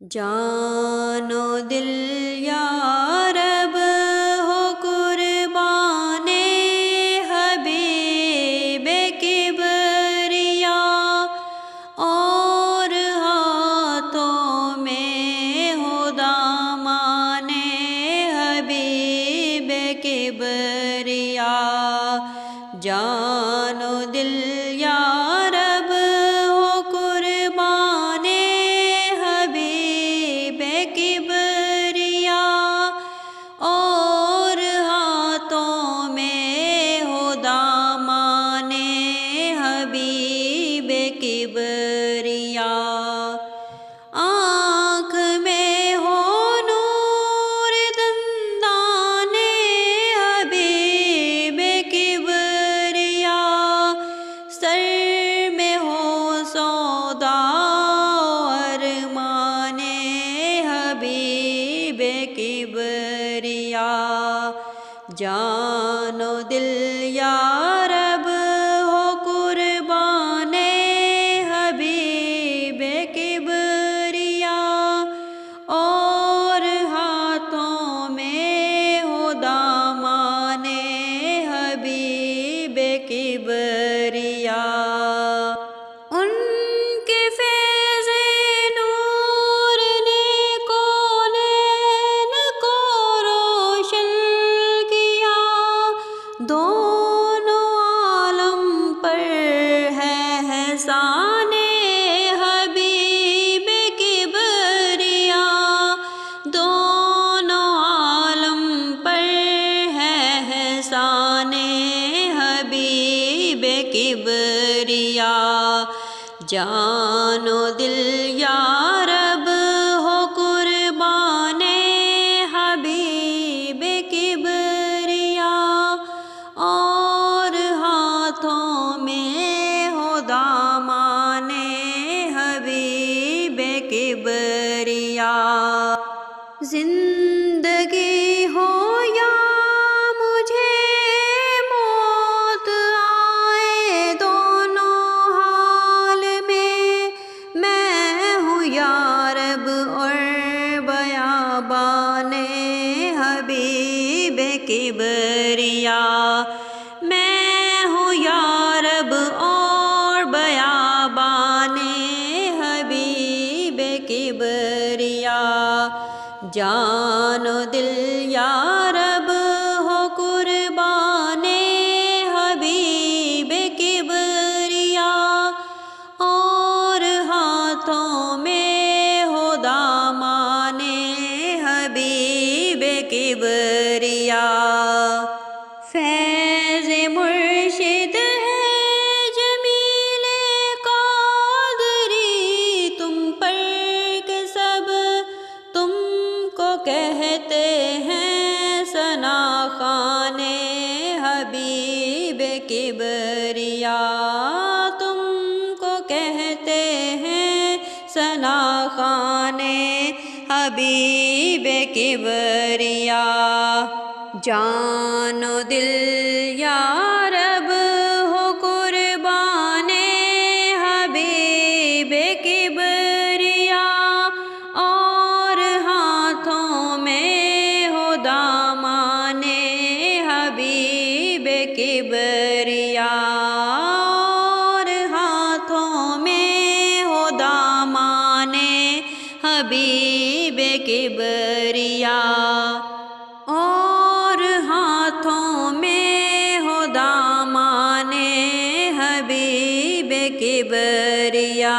جان و دل یا رب ہو قربان حبیب کبریا، اور ہاتھوں میں ہو دامان حبیب کبریا۔ جان و دل یا رب ہو قربان حبیب کبریا، اور ہاتھوں میں ہو دامان حبیب کبریا۔ آنکھ میں ہو نور دندان حبیب کبریا، سر میں ہو سودا ارمان حبیب کبریا۔ جان و دل یا رب ہو قربان حبیب کبریا، اور ہاتھوں میں ہو دامان حبیب کبریا۔ ان کے فیض نور نے کونین کو روشن کیا، دونوں عالم پر ہے احسان حبیب کبریا، دونوں عالم پر ہے احسان حبیب کبریا۔ جان و دل یا رب ہو قربان حبیب کبریا، اور ہاتھوں میں ہو دامان حبیب کبریا۔ زندگی ہو یا مجھے موت آئے، دونوں حال میں ہوں یا رب اور بیابان حبیب کبریا۔ میں ہوں یا رب اور بیابان حبیب کبریا۔ جان و دل یا رب ہو قربان حبیب کبریا، اور ہاتھوں میں ہو دامان حبیب کبریا۔ فیض مرشد ہے جمیل قادری تم پر کہ سب تم کو کہتے ہیں ثنا خوان حبیب کبریا، تم کو کہتے ہیں ثنا خوان حبیب کبریا۔ جان و دل یا رب ہو قربان حبیب کبریا، اور ہاتھوں میں ہو دامان حبیب کبریا، اور ہاتھوں میں ہو دامان حبیب کبریا، اور ہاتھوں میں ہو دامان حبیب کبریا۔